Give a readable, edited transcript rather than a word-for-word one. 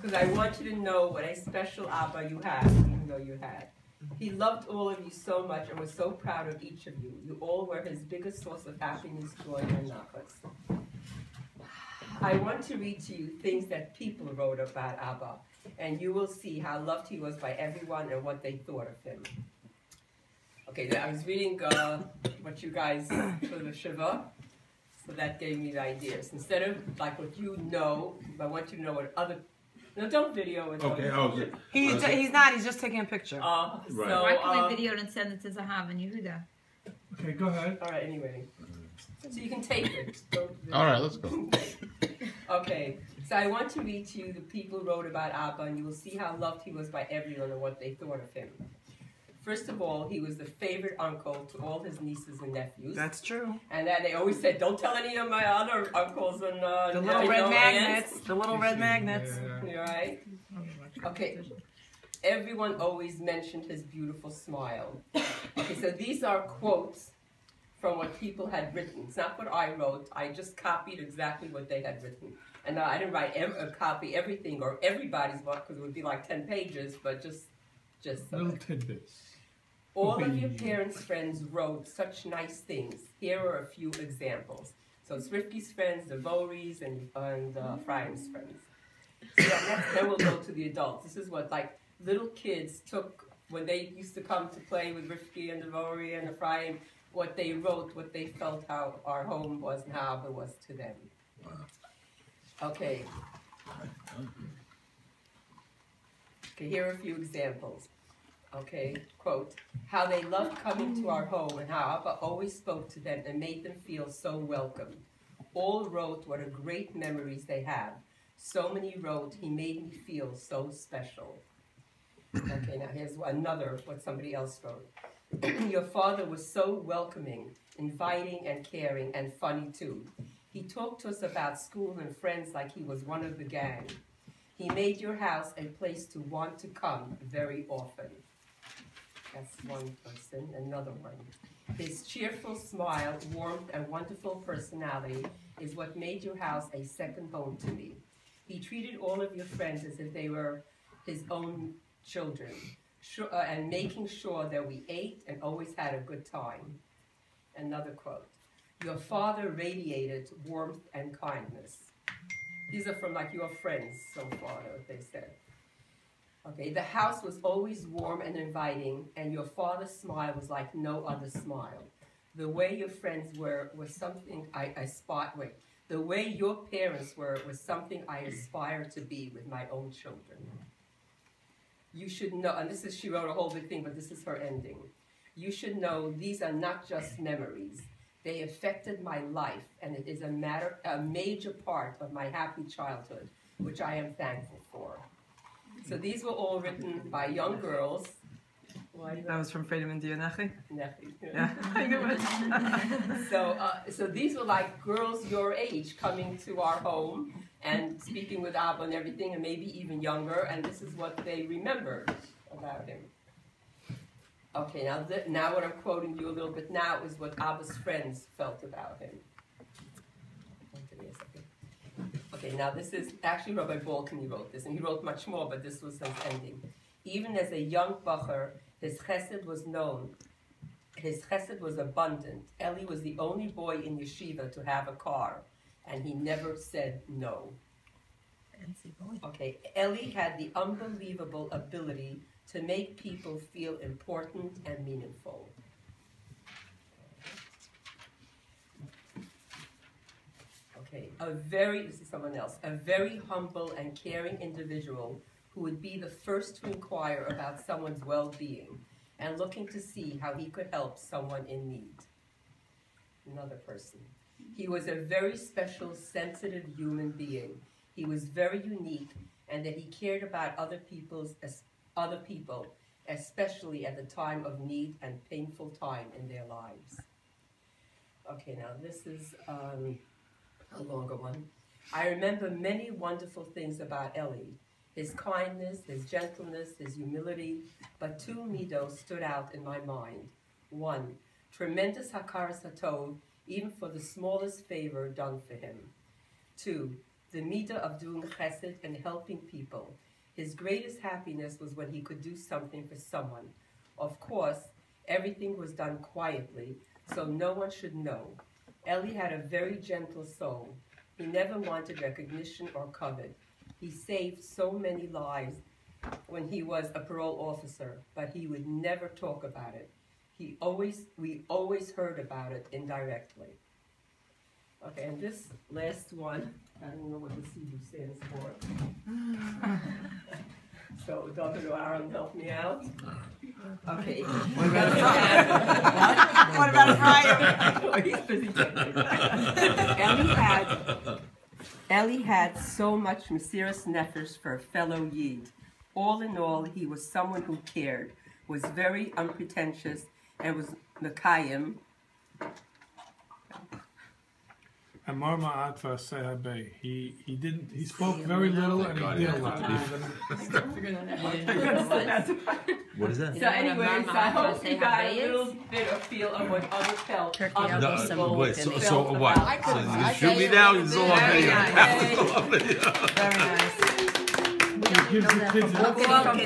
Because I want you to know what a special Abba you have, even though you had. He loved all of you so much and was so proud of each of you. You all were his biggest source of happiness, joy, and nachas. I want to read to you things that people wrote about Abba, and you will see how loved he was by everyone and what they thought of him. Okay, I was reading what you guys for the Shiva, so that gave me the ideas. Instead of like what you know, I want you to know what other. No, don't video it. Okay, he's not. He's just taking a picture. Right. So, Why can't we video it and send it to Zahav and Yehuda? Okay, go ahead. All right. Anyway, so you can tape it. All right, let's go. Okay, so I want to read to you the people wrote about Abba, and you will see how loved he was by everyone and what they thought of him. First of all, he was the favorite uncle to all his nieces and nephews. That's true. And then they always said, "Don't tell any of my other uncles and the little red magnets." The little red magnets. Yeah. Right? Okay. Everyone always mentioned his beautiful smile. Okay, so these are quotes from what people had written. It's not what I wrote. I just copied exactly what they had written. And I didn't write copy everything or everybody's book because it would be like 10 pages, but just little tidbits. All of your parents' friends wrote such nice things. Here are a few examples. So it's Rifki's friends, the Voris, and Ephraim's friends. So then we'll go to the adults. This is what like little kids took when they used to come to play with Rifki and the Vori and Ephraim, what they wrote, what they felt, how our home was and how it was to them. Okay. Okay, here are a few examples. Okay, quote, how they loved coming to our home and how Abba always spoke to them and made them feel so welcome. All wrote what a great memories they have. So many wrote, he made me feel so special. Okay, now here's another, what somebody else wrote. Your father was so welcoming, inviting and caring and funny too. He talked to us about school and friends like he was one of the gang. He made your house a place to want to come very often. That's one person. Another one. His cheerful smile, warmth, and wonderful personality is what made your house a second home to me. He treated all of your friends as if they were his own children, and making sure that we ate and always had a good time. Another quote. Your father radiated warmth and kindness. These are from like your friends so far, what they said. Okay, the house was always warm and inviting, and your father's smile was like no other smile. The way your friends were was something the way your parents were was something I aspire to be with my own children. You should know, and this is, she wrote a whole big thing, but this is her ending. You should know these are not just memories. They affected my life, and it is a major part of my happy childhood, which I am thankful for. So these were all written by young girls. That was from Freedom and Nechi? Nechi. Yeah, I knew it. So these were like girls your age coming to our home and speaking with Abba and everything, and maybe even younger, and this is what they remembered about him. Okay, now what I'm quoting you a little bit now is what Abba's friends felt about him. Okay, now this is, actually Rabbi Balkany wrote this, and he wrote much more, but this was his ending. Even as a young bacher, his chesed was known. His chesed was abundant. Eli was the only boy in yeshiva to have a car, and he never said no. Okay, Eli had the unbelievable ability to make people feel important and meaningful. Okay, this is someone else, a very humble and caring individual who would be the first to inquire about someone's well-being and looking to see how he could help someone in need. Another person. He was a very special, sensitive human being. He was very unique, and that he cared about other people, especially at the time of need and painful time in their lives. Okay, now this is a longer one. I remember many wonderful things about Eli. His kindness, his gentleness, his humility, but two midos stood out in my mind. One, tremendous hakaras hatov, even for the smallest favor done for him. Two, the midah of doing chesed and helping people. His greatest happiness was when he could do something for someone. Of course, everything was done quietly, so no one should know. Eli had a very gentle soul. He never wanted recognition or covet. He saved so many lives when he was a parole officer, but he would never talk about it. We always heard about it indirectly. Okay, and this last one, I don't know what the CU stands for. So, David or Aaron, help me out. Okay. What about a fryer? What about a fryer? Oh, he's busy taking Eli had so much Mesiras Nefesh for a fellow Yid. All in all, he was someone who cared, was very unpretentious, and was Mekayim. And Marma Atva Sehabe. He spoke very little and he did a lot. What is that? So anyways, I hope you got a little bit of feel of what others felt. Wait, so what? So you shoot me now? It's all on video. Very nice. It gives the kids From